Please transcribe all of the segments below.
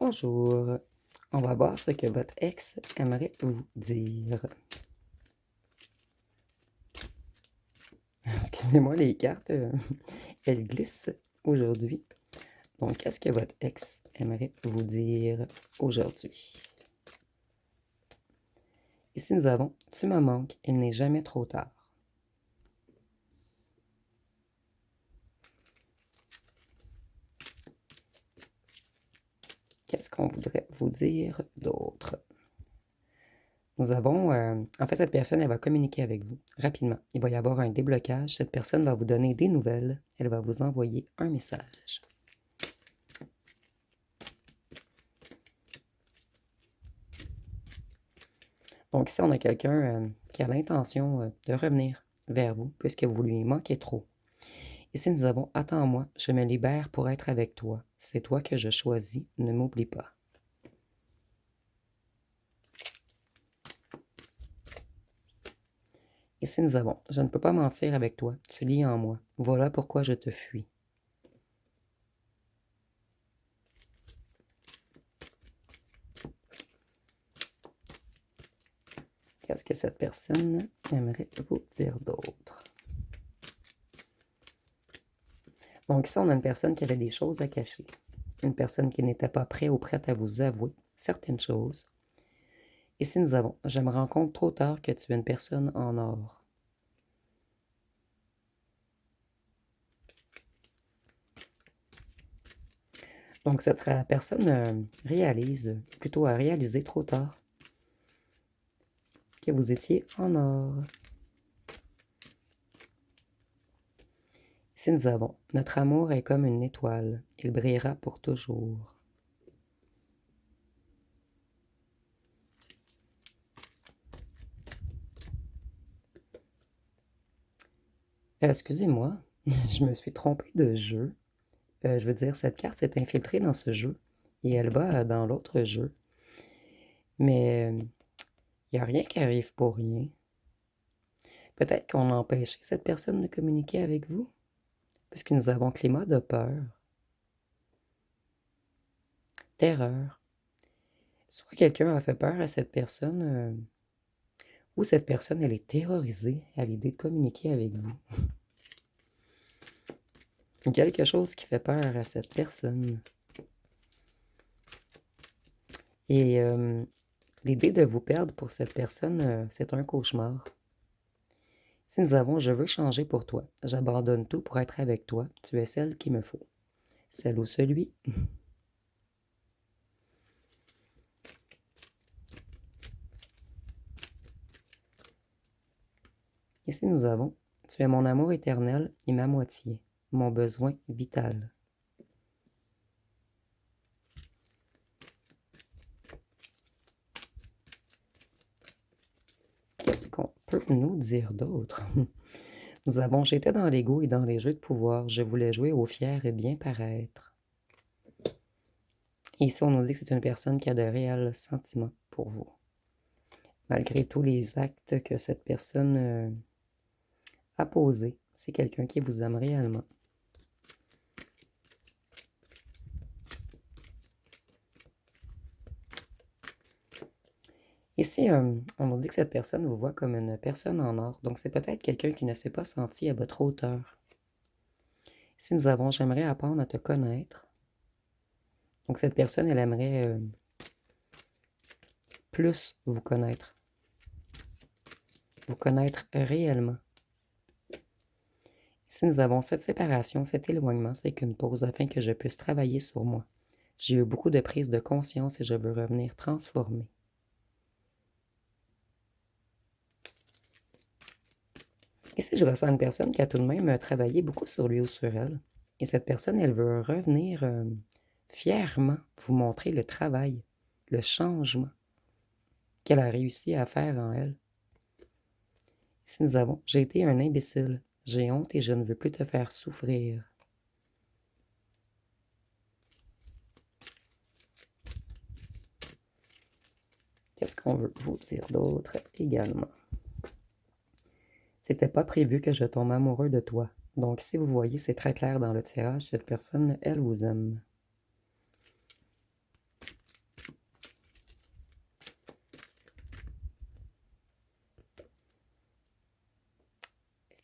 Bonjour, on va voir ce que votre ex aimerait vous dire. Excusez-moi, les cartes, elles glissent aujourd'hui. Donc, qu'est-ce que votre ex aimerait vous dire aujourd'hui? Ici, nous avons « Tu me manques, il n'est jamais trop tard ». Qu'est-ce qu'on voudrait vous dire d'autre? Nous avons, en fait, cette personne, elle va communiquer avec vous rapidement. Il va y avoir un déblocage. Cette personne va vous donner des nouvelles. Elle va vous envoyer un message. Donc ici, on a quelqu'un qui a l'intention de revenir vers vous puisque vous lui manquez trop. Ici, nous avons « Attends-moi, je me libère pour être avec toi. C'est toi que je choisis, ne m'oublie pas. » Ici, nous avons « Je ne peux pas mentir avec toi, tu lis en moi. Voilà pourquoi je te fuis. » Qu'est-ce que cette personne aimerait vous dire d'autre? Donc ici, on a une personne qui avait des choses à cacher. Une personne qui n'était pas prête ou prête à vous avouer certaines choses. Ici, nous avons « Je me rends compte trop tard que tu es une personne en or. » Donc, cette personne réalise, plutôt a réalisé trop tard, que vous étiez en or. Ici, nous avons « Notre amour est comme une étoile. Il brillera pour toujours. » Excusez-moi, je me suis trompée de jeu. Je veux dire, cette carte s'est infiltrée dans ce jeu et elle va dans l'autre jeu. Mais il n'y a rien qui arrive pour rien. Peut-être qu'on a empêché cette personne de communiquer avec vous, puisque nous avons climat de peur, terreur. Soit quelqu'un a fait peur à cette personne, ou cette personne, elle est terrorisée à l'idée de communiquer avec vous. Quelque chose qui fait peur à cette personne. Et l'idée de vous perdre pour cette personne, c'est un cauchemar. Si nous avons « Je veux changer pour toi. J'abandonne tout pour être avec toi. Tu es celle qu'il me faut. » Celle ou celui. Ici, nous avons « Tu es mon amour éternel et ma moitié, mon besoin vital. » Qu'est-ce qu'on peut nous dire d'autre? Nous avons « J'étais dans l'ego et dans les jeux de pouvoir. Je voulais jouer au fier et bien paraître. » Et ici, on nous dit que c'est une personne qui a de réels sentiments pour vous. Malgré tous les actes que cette personne a posés, c'est quelqu'un qui vous aime réellement. Ici, on nous dit que cette personne vous voit comme une personne en or. Donc, c'est peut-être quelqu'un qui ne s'est pas senti à votre hauteur. Ici, nous avons « J'aimerais apprendre à te connaître. » Donc, cette personne, elle aimerait plus vous connaître réellement. Ici, nous avons cette séparation, cet éloignement, c'est qu'une pause afin que je puisse travailler sur moi. J'ai eu beaucoup de prise de conscience et je veux revenir transformée. Ici, je ressens une personne qui a tout de même travaillé beaucoup sur lui ou sur elle. Et cette personne, elle veut revenir fièrement vous montrer le travail, le changement qu'elle a réussi à faire en elle. Ici, nous avons « J'ai été un imbécile. J'ai honte et je ne veux plus te faire souffrir. » Qu'est-ce qu'on veut vous dire d'autre également? C'était pas prévu que je tombe amoureux de toi. Donc, si vous voyez, c'est très clair dans le tirage, cette personne, elle vous aime.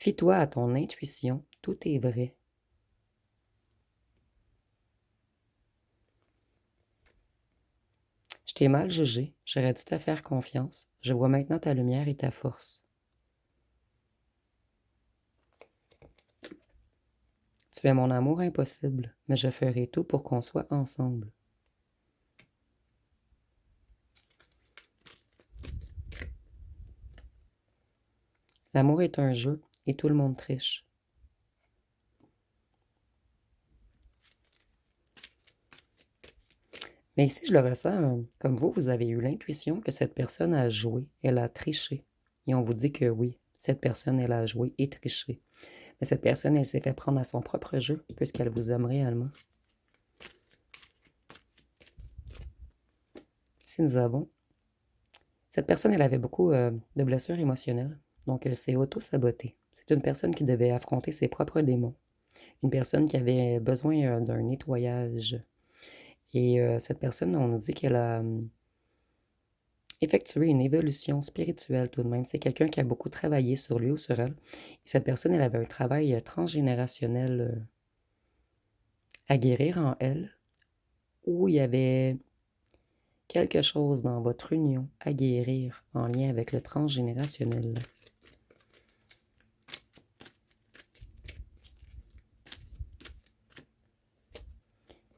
Fie-toi à ton intuition, tout est vrai. Je t'ai mal jugé, j'aurais dû te faire confiance. Je vois maintenant ta lumière et ta force. Tu es mon amour impossible, mais je ferai tout pour qu'on soit ensemble. L'amour est un jeu et tout le monde triche. Mais ici, je le ressens comme vous avez eu l'intuition que cette personne a joué, elle a triché. Et on vous dit que oui, cette personne, elle a joué et triché. Mais cette personne, elle s'est fait prendre à son propre jeu, puisqu'elle vous aime réellement. Si nous avons... Cette personne, elle avait beaucoup de blessures émotionnelles, donc elle s'est auto-sabotée. C'est une personne qui devait affronter ses propres démons. Une personne qui avait besoin d'un nettoyage. Et cette personne, on nous dit qu'elle a effectué une évolution spirituelle tout de même. C'est quelqu'un qui a beaucoup travaillé sur lui ou sur elle. Et cette personne, elle avait un travail transgénérationnel à guérir en elle, où il y avait quelque chose dans votre union à guérir en lien avec le transgénérationnel.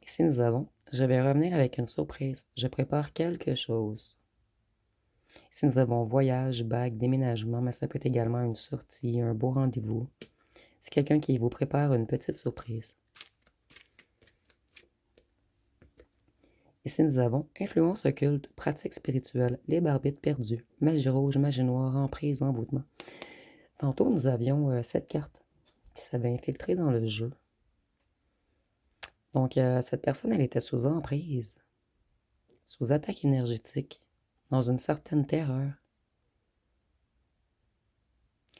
Ici, nous avons, je vais revenir avec une surprise. Je prépare quelque chose. Ici, nous avons voyage, bague, déménagement, mais ça peut être également une sortie, un beau rendez-vous. C'est quelqu'un qui vous prépare une petite surprise. Ici, nous avons influence occulte, pratique spirituelle, libre arbitre perdu, magie rouge, magie noire, emprise, envoûtement. Tantôt, nous avions cette carte qui s'avait infiltrée dans le jeu. Donc, cette personne, elle était sous emprise, sous attaque énergétique, dans une certaine terreur.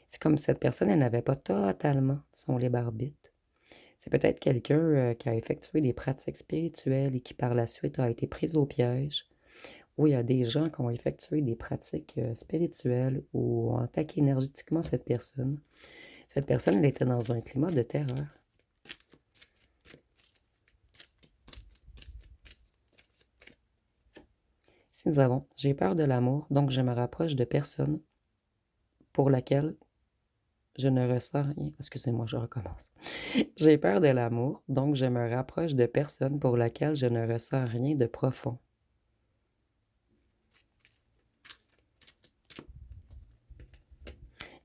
C'est comme si cette personne, elle n'avait pas totalement son libre arbitre. C'est peut-être quelqu'un qui a effectué des pratiques spirituelles et qui par la suite a été pris au piège. Ou il y a des gens qui ont effectué des pratiques spirituelles ou ont attaqué énergétiquement cette personne. Cette personne, elle était dans un climat de terreur. Si nous avons, j'ai peur de l'amour, donc je me rapproche de personnes pour laquelle je ne ressens rien. Excusez-moi, je recommence. J'ai peur de l'amour, donc je me rapproche de personnes pour laquelle je ne ressens rien de profond.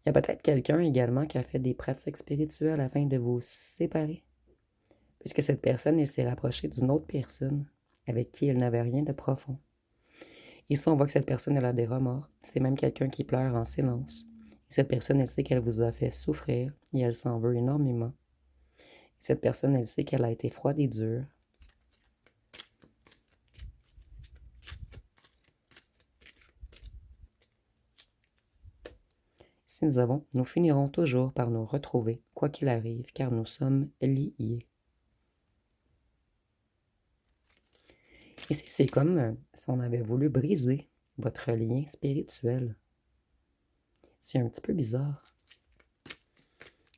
Il y a peut-être quelqu'un également qui a fait des pratiques spirituelles afin de vous séparer. Puisque cette personne, elle s'est rapprochée d'une autre personne avec qui elle n'avait rien de profond. Ici, on voit que cette personne, elle a des remords. C'est même quelqu'un qui pleure en silence. Et cette personne, elle sait qu'elle vous a fait souffrir et elle s'en veut énormément. Et cette personne, elle sait qu'elle a été froide et dure. Si nous avons, nous finirons toujours par nous retrouver, quoi qu'il arrive, car nous sommes liés. Ici, c'est comme si on avait voulu briser votre lien spirituel. C'est un petit peu bizarre.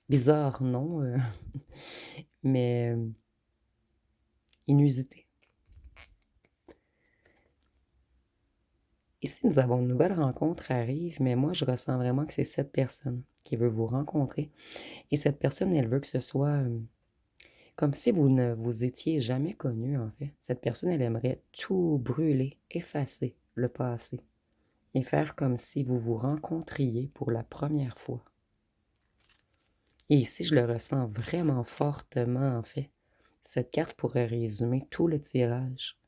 Bizarre, non, mais inusité. Ici, nous avons une nouvelle rencontre arrive, mais moi, je ressens vraiment que c'est cette personne qui veut vous rencontrer. Et cette personne, elle veut que ce soit comme si vous ne vous étiez jamais connu, en fait. Cette personne, elle aimerait tout brûler, effacer le passé et faire comme si vous vous rencontriez pour la première fois. Et ici, je le ressens vraiment fortement, en fait. Cette carte pourrait résumer tout le tirage.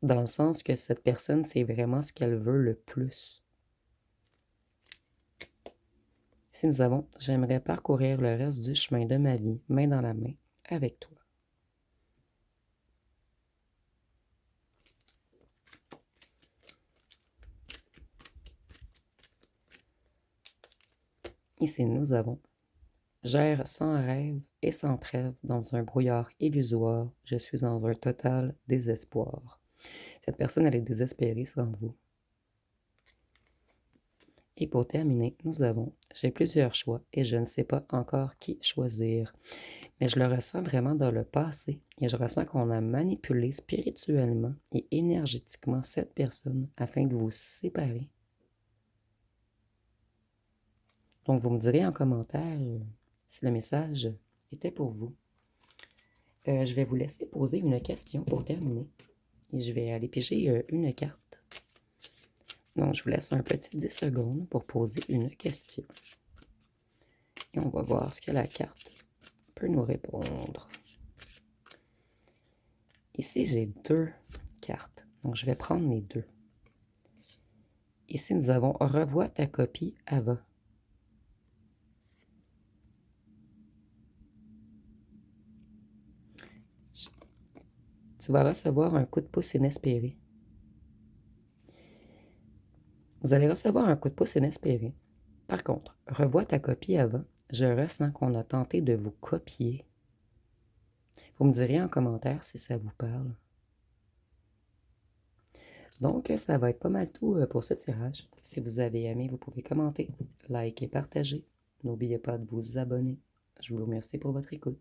Dans le sens que cette personne, c'est vraiment ce qu'elle veut le plus. Si nous avons, j'aimerais parcourir le reste du chemin de ma vie, main dans la main, avec toi. Ici, nous avons, j'erre sans rêve et sans trêve dans un brouillard illusoire, je suis dans un total désespoir. Cette personne, elle est désespérée sans vous. Et pour terminer, nous avons j'ai plusieurs choix et je ne sais pas encore qui choisir. Mais je le ressens vraiment dans le passé et je ressens qu'on a manipulé spirituellement et énergétiquement cette personne afin de vous séparer. Donc, vous me direz en commentaire si le message était pour vous. Je vais vous laisser poser une question pour terminer. Et je vais aller piger une carte. Donc, je vous laisse un petit 10 secondes pour poser une question. Et on va voir ce que la carte peut nous répondre. Ici, j'ai 2 cartes. Donc, je vais prendre les 2. Ici, nous avons « Revois ta copie avant ». Tu vas recevoir un coup de pouce inespéré. Vous allez recevoir un coup de pouce inespéré. Par contre, revois ta copie avant. Je ressens qu'on a tenté de vous copier. Vous me direz en commentaire si ça vous parle. Donc, ça va être pas mal tout pour ce tirage. Si vous avez aimé, vous pouvez commenter, liker, partager. N'oubliez pas de vous abonner. Je vous remercie pour votre écoute.